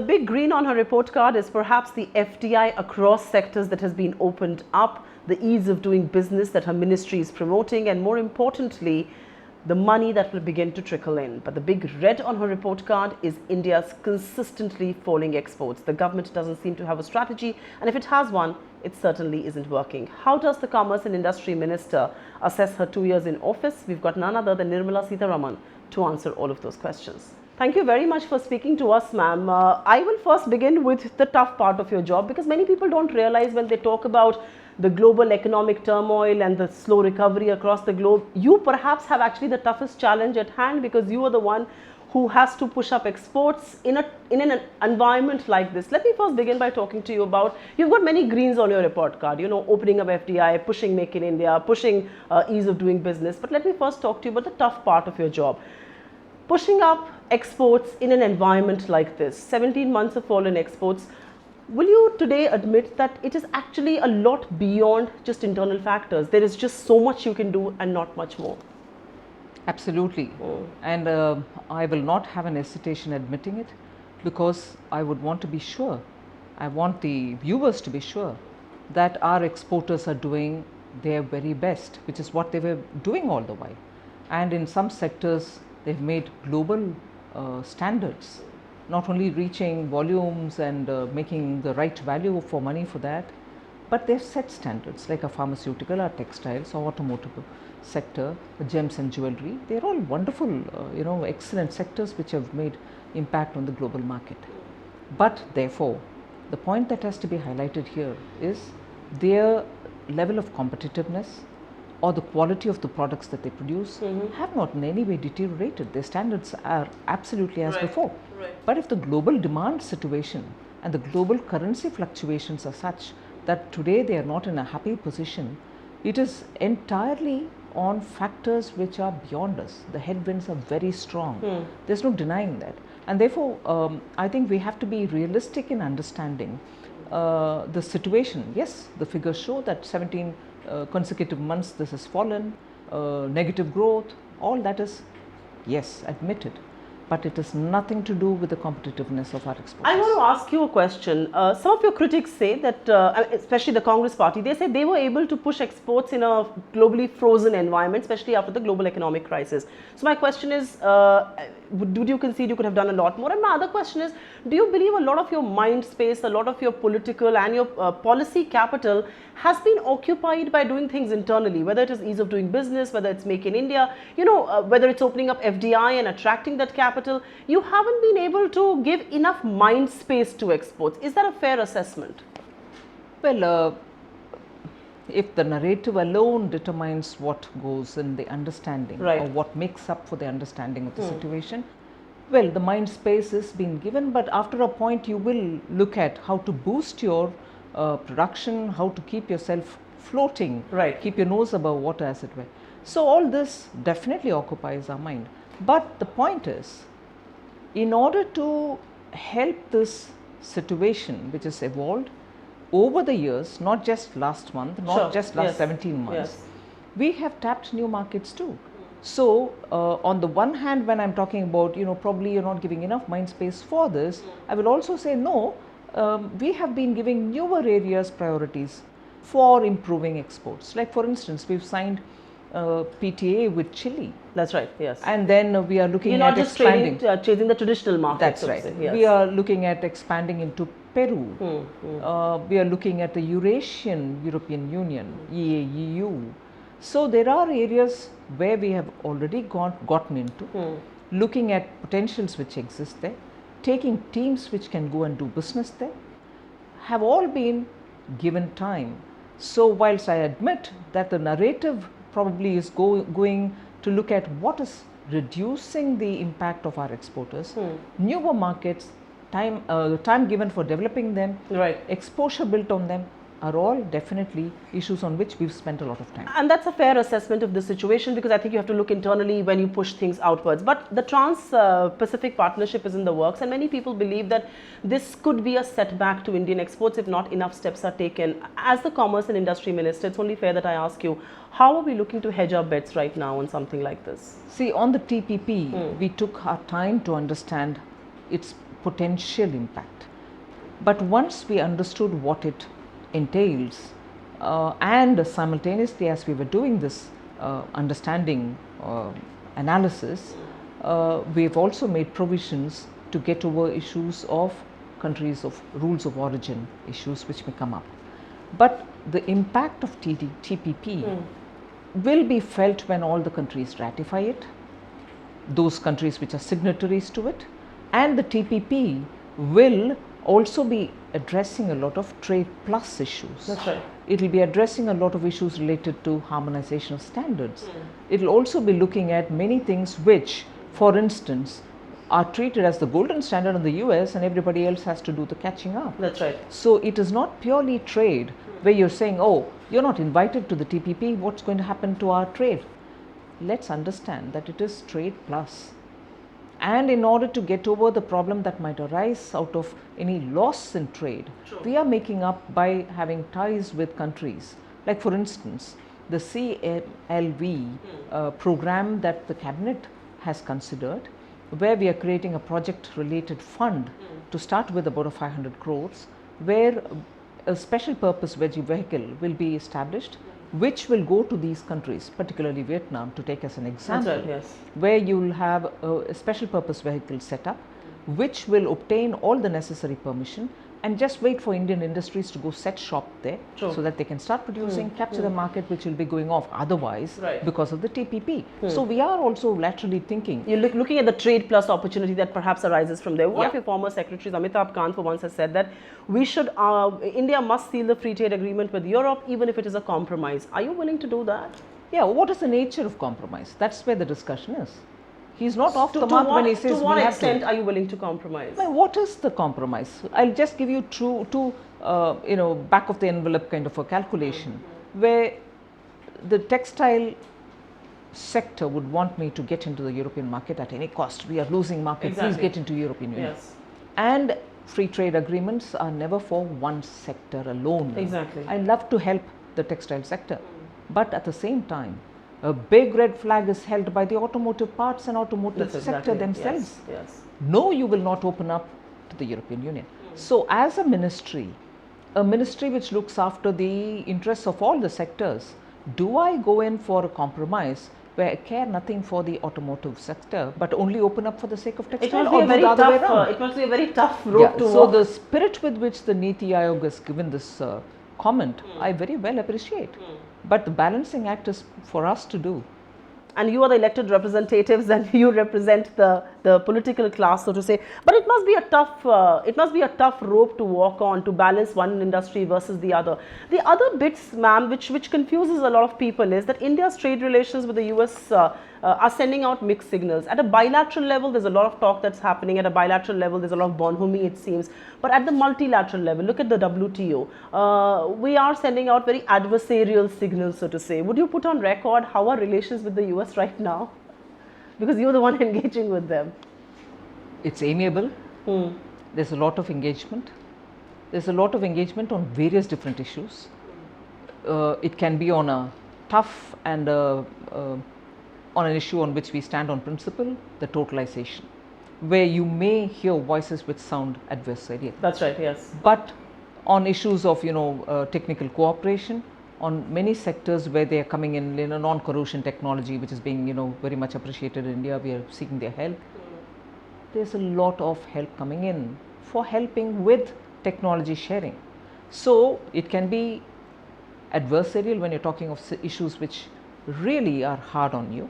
big green on her report card is perhaps the FDI across sectors that has been opened up, the ease of doing business that her ministry is promoting, and more importantly, the money that will begin to trickle in. But the big red on her report card is India's consistently falling exports. The government doesn't seem to have a strategy, and if it has one, it certainly isn't working. How does the Commerce and Industry Minister assess her 2 years in office? We've got none other than Nirmala Sitharaman to answer all of those questions. Thank you very much for speaking to us, ma'am. I will first begin with the tough part of your job, because many people don't realize when they talk about the global economic turmoil and the slow recovery across the globe, you perhaps have actually the toughest challenge at hand, because you are the one who has to push up exports in an environment like this. Let me first begin by talking to you about, you've got many greens on your report card, you know, opening up FDI, pushing Make in India, pushing ease of doing business. But let me first talk to you about the tough part of your job. Pushing up exports in an environment like this, 17 months of fall in exports. Will you today admit that it is actually a lot beyond just internal factors? There is just so much you can do and not much more. Absolutely. And I will not have an hesitation admitting it, because I would want to be sure, I want the viewers to be sure that our exporters are doing their very best, which is what they were doing all the while. And in some sectors, they've made global standards, not only reaching volumes and making the right value for money for that, but they've set standards like a pharmaceutical, or textiles, or automotive sector, the gems and jewelry. They're all wonderful, excellent sectors which have made impact on the global market. But therefore, the point that has to be highlighted here is their level of competitiveness or the quality of the products that they produce have not in any way deteriorated. Their standards are absolutely as before. But if the global demand situation and the global currency fluctuations are such that today they are not in a happy position, it is entirely on factors which are beyond us. The headwinds are very strong. There's no denying that. And therefore, I think we have to be realistic in understanding the situation. Yes, the figures show that 17 consecutive months this has fallen, negative growth, all that is, yes, admitted. But it has nothing to do with the competitiveness of our exporters. I want to ask you a question. Some of your critics say that, especially the Congress party, they say they were able to push exports in a globally frozen environment, especially after the global economic crisis. So my question is, do you concede you could have done a lot more? And my other question is, do you believe a lot of your mind space, a lot of your political and your policy capital has been occupied by doing things internally, whether it is ease of doing business, whether it's Make in India, whether it's opening up FDI and attracting that capital? You haven't been able to give enough mind space to exports. Is that a fair assessment? Well, if the narrative alone determines what goes in the understanding, or what makes up for the understanding of the situation, well, the mind space is being given, but after a point you will look at how to boost your production, how to keep yourself floating, keep your nose above water, as it were. So all this definitely occupies our mind. But the point is, in order to help this situation which has evolved over the years, not just last month, not just last 17 months, we have tapped new markets too. So on the one hand, when I'm talking about, probably you're not giving enough mind space for this, I will also say no, we have been giving newer areas priorities for improving exports. Like for instance, we've signed PTA with Chile. That's right, yes. And then we are looking at not just expanding. Chasing the traditional market. That's right. We are looking at expanding into Peru. We are looking at the Eurasian European Union, EU. So there are areas where we have already gotten into, looking at potentials which exist there, taking teams which can go and do business there, have all been given time. So whilst I admit that the narrative probably is going to look at what is reducing the impact of our exporters, newer markets, time given for developing them, exposure built on them, are all definitely issues on which we've spent a lot of time. And that's a fair assessment of the situation, because I think you have to look internally when you push things outwards. But the Trans-Pacific Partnership is in the works, and many people believe that this could be a setback to Indian exports if not enough steps are taken. As the Commerce and Industry Minister, it's only fair that I ask you, how are we looking to hedge our bets right now on something like this? See, on the TPP, we took our time to understand its potential impact. But once we understood what it entails, and simultaneously as we were doing this understanding analysis, we have also made provisions to get over issues of countries of rules of origin issues which may come up. But the impact of TPP will be felt when all the countries ratify it, those countries which are signatories to it, and the TPP will also be addressing a lot of trade plus issues. That's right. It will be addressing a lot of issues related to harmonization of standards. It will also be looking at many things which, for instance, are treated as the golden standard in the US and everybody else has to do the catching up. That's right. So it is not purely trade where you're saying, oh, you're not invited to the TPP, what's going to happen to our trade? Let's understand that it is trade plus. And in order to get over the problem that might arise out of any loss in trade, we are making up by having ties with countries. Like for instance, the CLV program that the cabinet has considered, where we are creating a project related fund to start with about 500 crores, where a special purpose vehicle will be established, which will go to these countries, particularly Vietnam, to take as an example, That's right, yes. where you will have a special purpose vehicle set up, which will obtain all the necessary permission and just wait for Indian industries to go set shop there, True. so that they can start producing, capture the market which will be going off otherwise because of the TPP. So we are also laterally thinking. You're looking at the trade plus opportunity that perhaps arises from there. One of your former secretaries, Amitabh Kant, for once has said that we should, India must seal the free trade agreement with Europe even if it is a compromise. Are you willing to do that? Yeah, what is the nature of compromise? That's where the discussion is. He's not off the mark when he says to what extent are you willing to compromise? What is the compromise? I'll just give you two back of the envelope kind of a calculation, where the textile sector would want me to get into the European market at any cost. We are losing market, please get into European Union. Yes. And free trade agreements are never for one sector alone. Exactly. I love to help the textile sector, but at the same time, a big red flag is held by the automotive parts and automotive sector themselves. Yes. No, you will not open up to the European Union. So as a ministry which looks after the interests of all the sectors, do I go in for a compromise where I care nothing for the automotive sector but only open up for the sake of textile? It must be a very tough road to walk. So the spirit with which the Niti Aayog has given this comment, I very well appreciate. But the balancing act is for us to do. And you are the elected representatives and you represent the political class, so to say. But it must be a tough rope to walk on to balance one industry versus the other. The other bits, ma'am, which confuses a lot of people is that India's trade relations with the US are sending out mixed signals. At a bilateral level, there's a lot of talk that's happening. At a bilateral level, there's a lot of bonhomie, it seems. But at the multilateral level, look at the WTO. We are sending out very adversarial signals, so to say. Would you put on record how are relations with the US right now? Because you're the one engaging with them. It's amiable. There's a lot of engagement. There's a lot of engagement on various different issues. It can be on a tough and on an issue on which we stand on principle, the totalization, where you may hear voices which sound adversarial. That's right, yes. But on issues of technical cooperation, on many sectors where they are coming in, non-corrosion technology, which is being very much appreciated in India, we are seeking their help. There's a lot of help coming in for helping with technology sharing. So it can be adversarial when you're talking of issues which really are hard on you,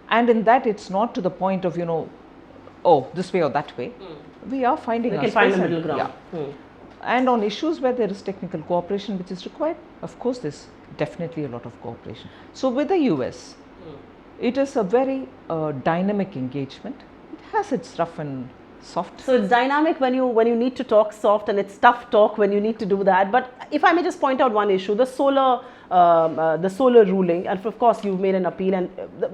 and in that it's not to the point of oh, this way or that way. We are finding we can find a middle ground. And on issues where there is technical cooperation which is required, of course there's definitely a lot of cooperation. So with the US, it is a very dynamic engagement. It has its rough and soft. So it's dynamic when you need to talk soft, and it's tough talk when you need to do that. But if I may just point out one issue, the solar ruling, and of course you've made an appeal, and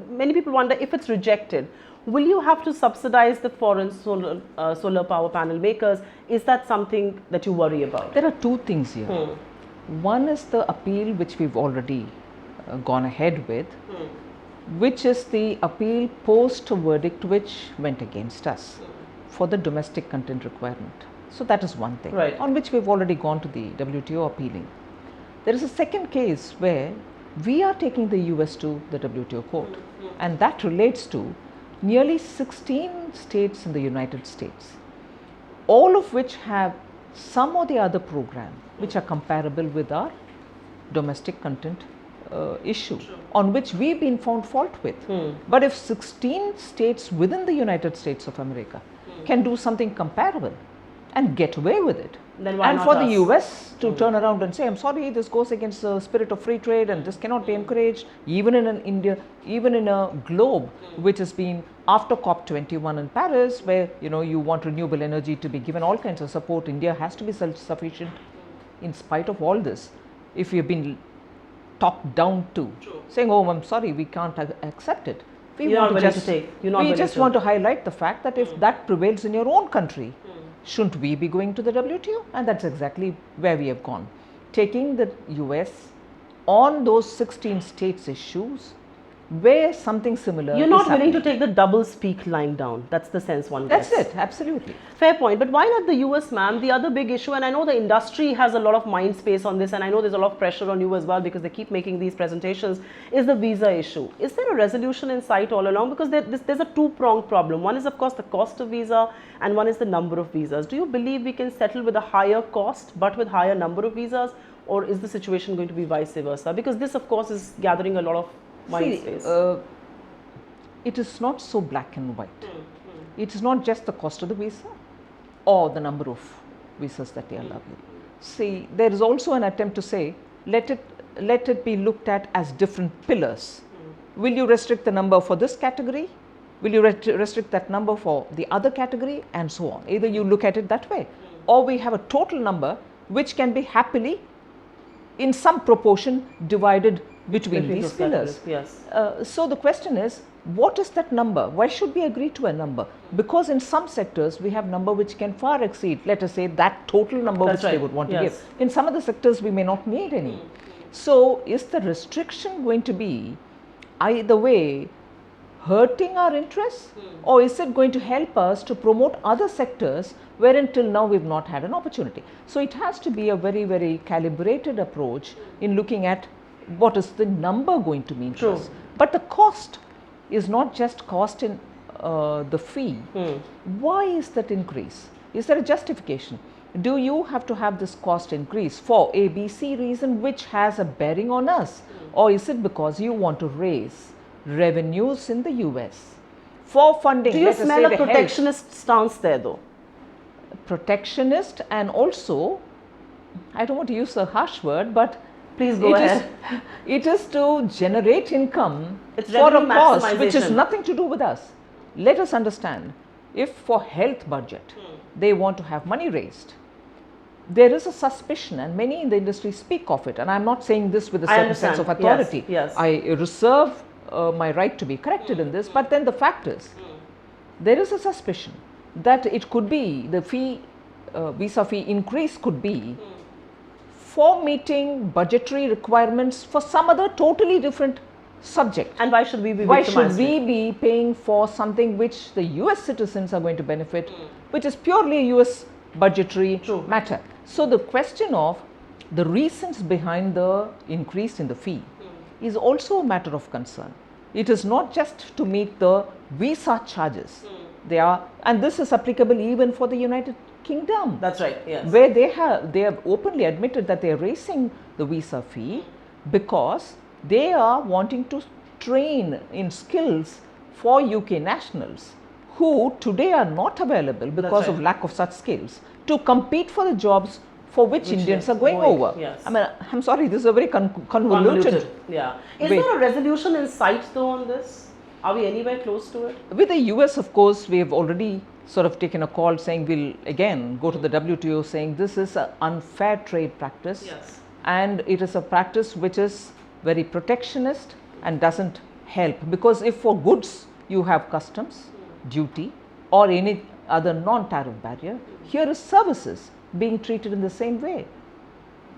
many people wonder if it's rejected, will you have to subsidize the foreign solar power panel makers? Is that something that you worry about? There are two things here. One is the appeal which we've already gone ahead with, which is the appeal post verdict which went against us. for the domestic content requirement. So that is one thing Right. on which we've already gone to the WTO appealing. There is a second case where we are taking the US to the WTO court, and that relates to nearly 16 states in the United States, all of which have some or the other program which are comparable with our domestic content issue, on which we've been found fault with. But if 16 states within the United States of America can do something comparable and get away with it, Then why and not for the us? US to turn around and say, I'm sorry, this goes against the spirit of free trade and this cannot be encouraged, even in an India, even in a globe which has been after COP21 in Paris, where you want renewable energy to be given all kinds of support, India has to be self-sufficient. In spite of all this, if you've been talked down to, saying, oh, I'm sorry, we can't accept it. You're not willing to take. You're not we willing just to. want to highlight the fact that if that prevails in your own country, shouldn't we be going to the WTO? And that's exactly where we have gone. Taking the US on those 16 states issues where something similar You're not is willing to happening. take the double speak line down. That's the sense one That's gets. it, absolutely. Fair point. But why not the US, ma'am? The other big issue, and I know the industry has a lot of mind space on this, and I know there's a lot of pressure on you as well because they keep making these presentations, is the visa issue. Is there a resolution in sight all along? Because there's a two-pronged problem. One is, of course, the cost of visa, and one is the number of visas. Do you believe we can settle with a higher cost but with higher number of visas, or is the situation going to be vice versa? Because this, of course, is gathering a lot of mind space. It is not so black and white. It is not just the cost of the visa or the number of visas that they allow you. See, there is also an attempt to say, let it be looked at as different pillars. Will you restrict the number for this category? Will you restrict that number for the other category? And so on. Either you look at it that way, or we have a total number which can be happily in some proportion divided between these pillars. Yes. So the question is, what is that number? Why should we agree to a number? Because in some sectors we have number which can far exceed, let us say, that total number That's which they right. would want Yes. to give. In some other sectors we may not need any. So is the restriction going to be either way hurting our interests, or is it going to help us to promote other sectors where until now we've not had an opportunity? So it has to be a very, very calibrated approach in looking at what is the number going to mean to us. But the cost is not just cost in the fee. Why is that increase? Is there a justification? Do you have to have this cost increase for A, B, C reason which has a bearing on us? Or is it because you want to raise revenues in the US for funding? Do you let us smell say a the health? protectionist stance there though? Protectionist, and also, I don't want to use a harsh word, but Please go ahead. It is to generate income It's for a revenue cost which is maximization. nothing to do with us. Let us understand, if for health budget they want to have money raised, there is a suspicion, and many in the industry speak of it, and I'm not saying this with a I certain sense of understand. authority. Yes. I reserve my right to be corrected in this, but then the fact is, there is a suspicion that it could be the fee, visa fee increase could be for meeting budgetary requirements for some other totally different subject. And why should we be Why victimized? should we be paying for something which the US citizens are going to benefit, which is purely a US budgetary matter? So the question of the reasons behind the increase in the fee is also a matter of concern. It is not just to meet the visa charges. They are, and this is applicable even for the United Kingdom. That's right, yes. Where they have openly admitted that they are raising the visa fee because they are wanting to train in skills for UK nationals who today are not available because of lack of such skills to compete for the jobs for which Indians are going over. Yes. I mean, I'm sorry, this is a very convoluted. Yeah. Is way. there a resolution in sight though on this? Are we anywhere close to it? With the US, of course, we have already sort of taken a call saying we'll again go to the WTO saying this is an unfair trade practice. Yes. And it is a practice which is very protectionist and doesn't help, because if for goods you have customs, duty or any other non-tariff barrier, here is services being treated in the same way.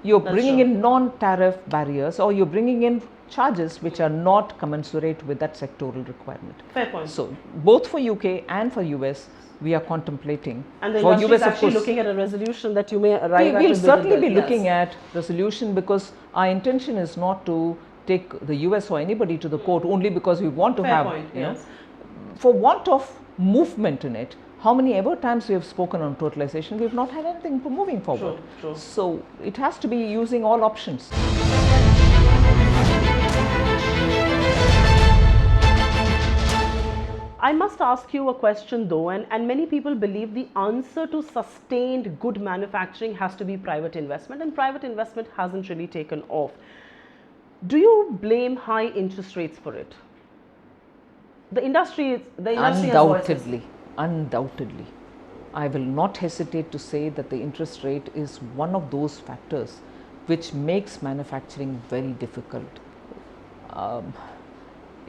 You're bringing in non-tariff barriers, or you're bringing in charges which are not commensurate with that sectoral requirement. Fair point. So both for UK and for US, we are contemplating. And the for industry is US, of actually course, looking at a resolution that you may arrive at. we'll certainly be yes. looking at resolution, because our intention is not to take the US or anybody to the court only because we want to Fair have, point, you know, yes. for want of movement in it. How many ever times we have spoken on totalization, we have not had anything for moving forward. True. So it has to be using all options. I must ask you a question though, and many people believe the answer to sustained good manufacturing has to be private investment, and private investment hasn't really taken off. Do you blame high interest rates for it? The industry has Undoubtedly. I will not hesitate to say that the interest rate is one of those factors which makes manufacturing very difficult.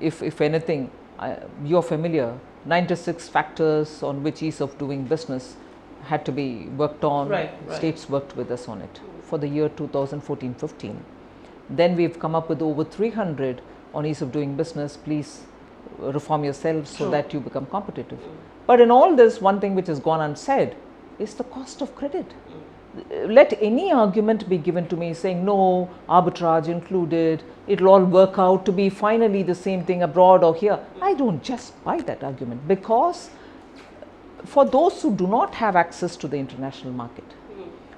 If anything, you're familiar, 96 factors on which ease of doing business had to be worked on. Right. States worked with us on it for the year 2014-15. Then we've come up with over 300 on ease of doing business. Please reform yourselves so that you become competitive. But in all this, one thing which has gone unsaid is the cost of credit. Let any argument be given to me saying no, arbitrage included, it'll all work out to be finally the same thing abroad or here. I don't just buy that argument, because for those who do not have access to the international market,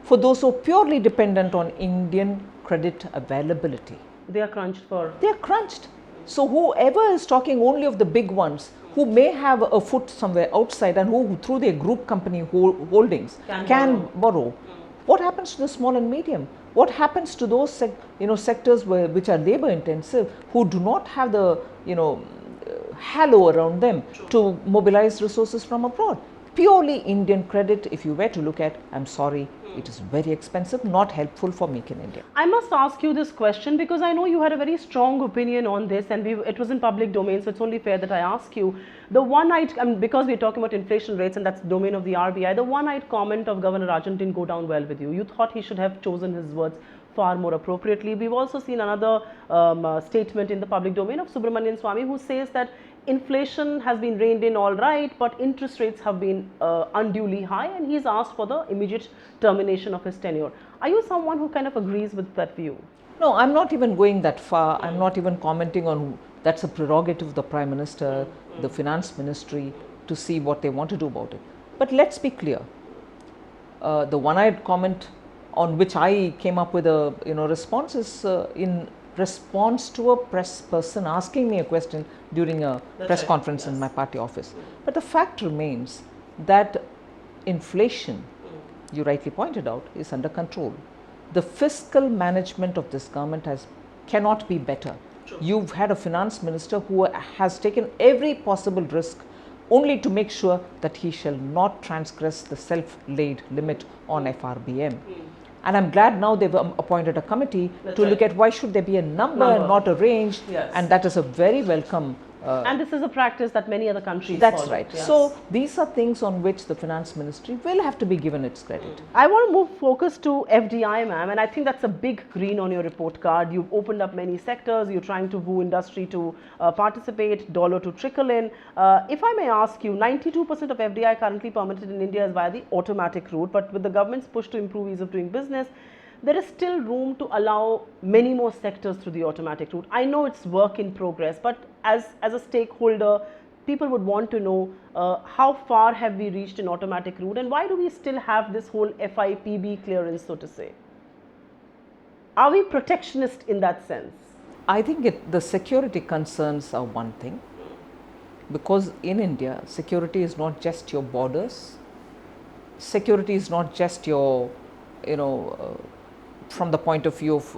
for those who are purely dependent on Indian credit availability, They are crunched for. they are crunched. So whoever is talking only of the big ones who may have a foot somewhere outside and who through their group company holdings can borrow. What happens to the small and medium? What happens to those sectors which are labor intensive, who do not have the halo around them to mobilize resources from abroad? Purely Indian credit, if you were to look at, I'm sorry, it is very expensive, not helpful for Make in India. I must ask you this question because I know you had a very strong opinion on this, and it was in public domain, so it's only fair that I ask you. The one-eyed, because we're talking about inflation rates and that's the domain of the RBI, the one-eyed comment of Governor Rajan didn't go down well with you. You thought he should have chosen his words far more appropriately. We've also seen another statement in the public domain of Subramanian Swamy, who says that inflation has been reined in all right, but interest rates have been unduly high, and he's asked for the immediate termination of his tenure. Are you someone who kind of agrees with that view? No, I'm not even going that far. I'm not even commenting on that's a prerogative of the Prime Minister, the Finance Ministry to see what they want to do about it. But let's be clear. The one-eyed comment on which I came up with a response is in response to a press person asking me a question during a press conference in my party office. But the fact remains that inflation, you rightly pointed out, is under control. The fiscal management of this government cannot be better. You've had a finance minister who has taken every possible risk only to make sure that he shall not transgress the self-laid limit on FRBM. And I'm glad now they've appointed a committee to look at why should there be a number and not a range. Yes. And that is a very welcome. And this is a practice that many other countries That's follow. right. Yes. So these are things on which the finance ministry will have to be given its credit. I want to move focus to FDI, ma'am, and I think that's a big green on your report card. You've opened up many sectors. You're trying to woo industry to participate, dollar to trickle in. If I may ask you, 92% of FDI currently permitted in India is via the automatic route, but with the government's push to improve ease of doing business, there is still room to allow many more sectors through the automatic route. I know it's work in progress, but as a stakeholder, people would want to know how far have we reached in automatic route, and why do we still have this whole FIPB clearance, so to say? Are we protectionist in that sense? I think the security concerns are one thing, because in India, security is not just your borders. Security is not just your, from the point of view of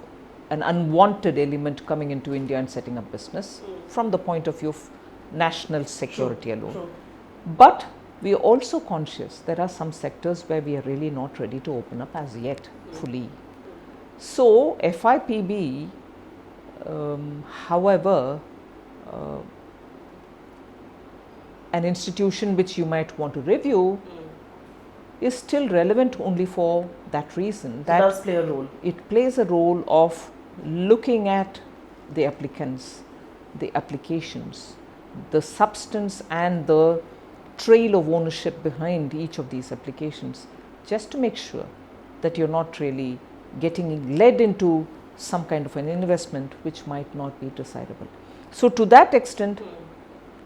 an unwanted element coming into India and setting up business, from the point of view of national security alone. True. But we are also conscious there are some sectors where we are really not ready to open up as yet fully. So FIPB, however, an institution which you might want to review is still relevant only for that reason. That does play a role. It plays a role of looking at the applicants, the applications, the substance and the trail of ownership behind each of these applications, just to make sure that you're not really getting led into some kind of an investment which might not be desirable. So to that extent,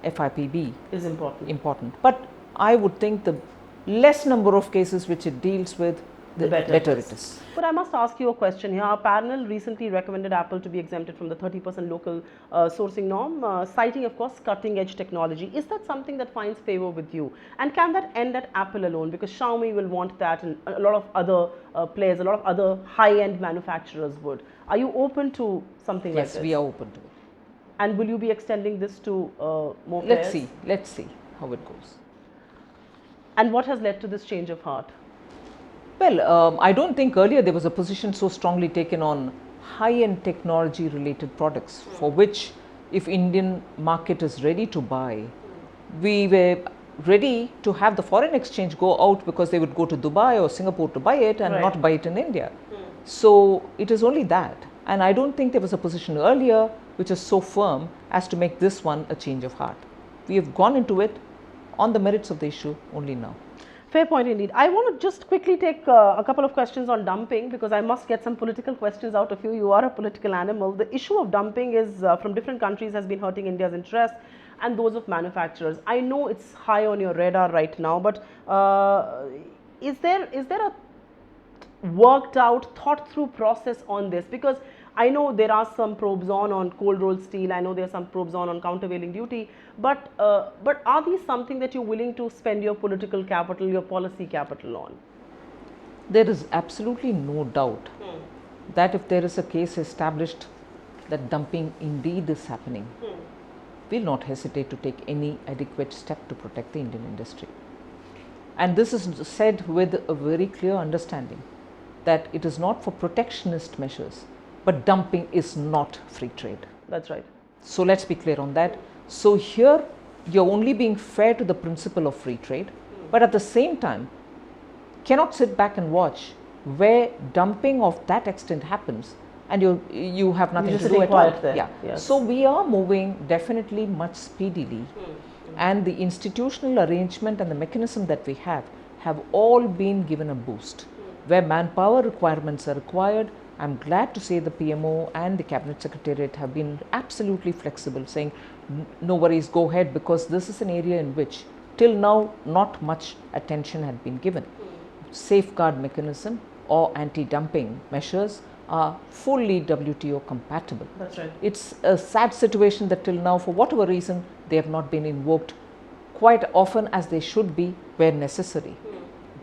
FIPB is important. But I would think the less number of cases which it deals with, the better it is. But I must ask you a question here. Our panel recently recommended Apple to be exempted from the 30% local sourcing norm, citing, of course, cutting edge technology. Is that something that finds favor with you? And can that end at Apple alone? Because Xiaomi will want that, and a lot of other players, a lot of other high-end manufacturers would. Are you open to something like this? Yes, we are open to it. And will you be extending this to more players? Let's see how it goes. And what has led to this change of heart? Well, I don't think earlier there was a position so strongly taken on high-end technology related products, for which if Indian market is ready to buy, we were ready to have the foreign exchange go out, because they would go to Dubai or Singapore to buy it and not buy it in India. So it is only that, and I don't think there was a position earlier which is so firm as to make this one a change of heart. We have gone into it on the merits of the issue only now. Fair point indeed. I want to just quickly take a couple of questions on dumping, because I must get some political questions out of you. You are a political animal. The issue of dumping is from different countries has been hurting India's interest and those of manufacturers. I know it's high on your radar right now, but is there a worked out, thought through process on this? Because I know there are some probes on cold rolled steel. I know there are some probes on countervailing duty. But are these something that you're willing to spend your political capital, your policy capital on? There is absolutely no doubt that if there is a case established that dumping indeed is happening, we'll not hesitate to take any adequate step to protect the Indian industry. And this is said with a very clear understanding that it is not for protectionist measures, but dumping is not free trade. That's right. So let's be clear on that. So here you're only being fair to the principle of free trade, but at the same time cannot sit back and watch where dumping of that extent happens and you have nothing to do at all. Yeah. Yes. So we are moving definitely much speedily, and the institutional arrangement and the mechanism that we have all been given a boost. Where manpower requirements are required, I'm glad to say the PMO and the Cabinet Secretariat have been absolutely flexible, saying no worries, go ahead, because this is an area in which till now not much attention had been given. Safeguard mechanism or anti-dumping measures are fully WTO compatible. That's right. It's a sad situation that till now, for whatever reason, they have not been invoked quite often as they should be where necessary.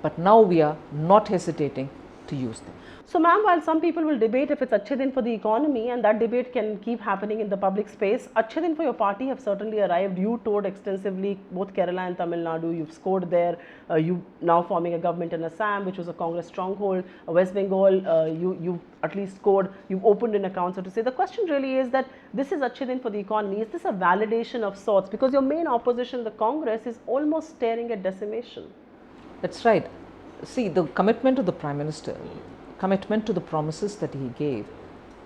But now we are not hesitating to use them. So ma'am, while some people will debate if it's Achhe Din for the economy, and that debate can keep happening in the public space, Achhe Din for your party have certainly arrived. You toured extensively both Kerala and Tamil Nadu. You've scored there. You now forming a government in Assam, which was a Congress stronghold. West Bengal, you've at least scored. You've opened an account, so to say. The question really is that this is Achhe Din for the economy. Is this a validation of sorts? Because your main opposition, the Congress, is almost staring at decimation. That's right. See, the commitment of the Prime Minister, commitment to the promises that he gave,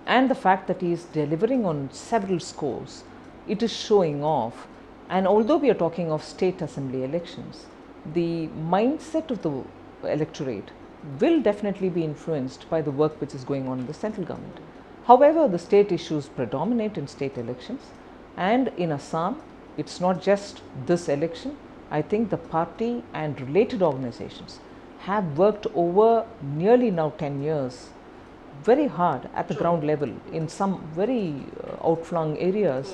and the fact that he is delivering on several scores, it is showing off. And although we are talking of state assembly elections, the mindset of the electorate will definitely be influenced by the work which is going on in the central government. However, the state issues predominate in state elections, and in Assam, it's not just this election. I think the party and related organizations have worked over nearly now 10 years very hard at the ground level in some very outflung areas,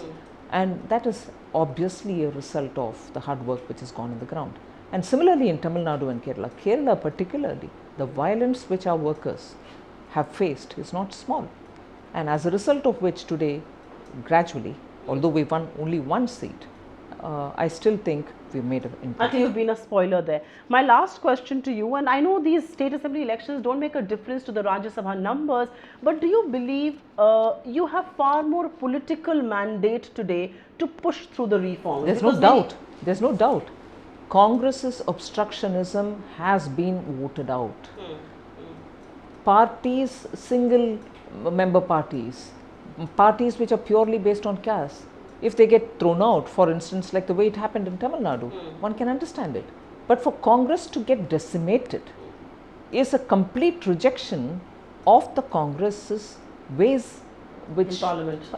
and that is obviously a result of the hard work which has gone on the ground. And similarly in Tamil Nadu and Kerala particularly, the violence which our workers have faced is not small, and as a result of which today, gradually, although we won only one seat, I still think we've made an impact. I think you've been a spoiler there. My last question to you, and I know these state assembly elections don't make a difference to the Rajya Sabha numbers, but do you believe you have far more political mandate today to push through the reforms? There's no doubt. There's no doubt. Congress's obstructionism has been voted out. Parties, single member parties, parties which are purely based on caste, if they get thrown out, for instance, like the way it happened in Tamil Nadu, one can understand it. But for Congress to get decimated is a complete rejection of the Congress's ways which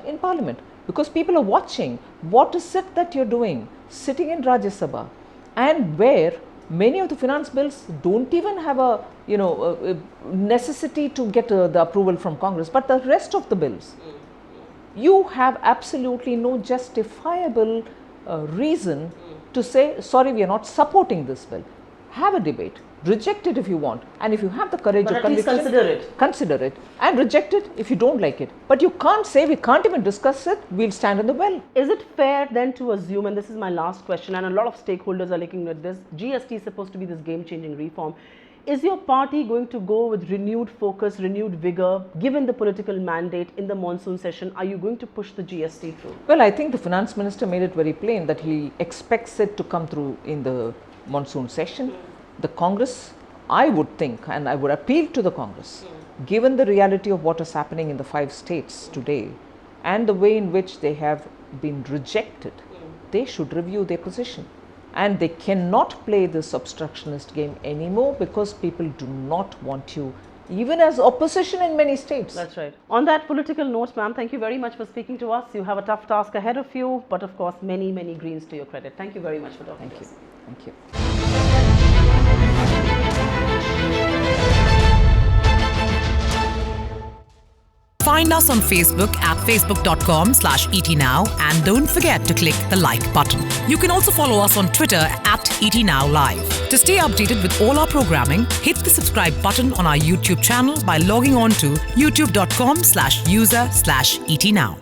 in Parliament, because people are watching what is it that you're doing sitting in Rajya Sabha, and where many of the finance bills don't even have a necessity to get the approval from Congress, but the rest of the bills, you have absolutely no justifiable reason to say, sorry, we are not supporting this bill. Have a debate, reject it if you want, and if you have the courage But of at least conviction, consider it and reject it if you don't like it. But you can't say we can't even discuss it, we'll stand in the well. Is it fair then to assume, and this is my last question, and a lot of stakeholders are looking at this, GST is supposed to be this game-changing reform. Is your party going to go with renewed focus, renewed vigor, given the political mandate in the monsoon session? Are you going to push the GST through? Well, I think the finance minister made it very plain that he expects it to come through in the monsoon session. The Congress, I would think, and I would appeal to the Congress, given the reality of what is happening in the 5 states today and the way in which they have been rejected, they should review their position. And they cannot play this obstructionist game anymore, because people do not want you, even as opposition in many states. That's right. On that political note, ma'am, thank you very much for speaking to us. You have a tough task ahead of you, but of course, many, many greens to your credit. Thank you very much for talking to us. Thank you. Find us on Facebook at facebook.com/etnow, and don't forget to click the like button. You can also follow us on Twitter at etnowlive. To stay updated with all our programming, hit the subscribe button on our YouTube channel by logging on to youtube.com/user/etnow.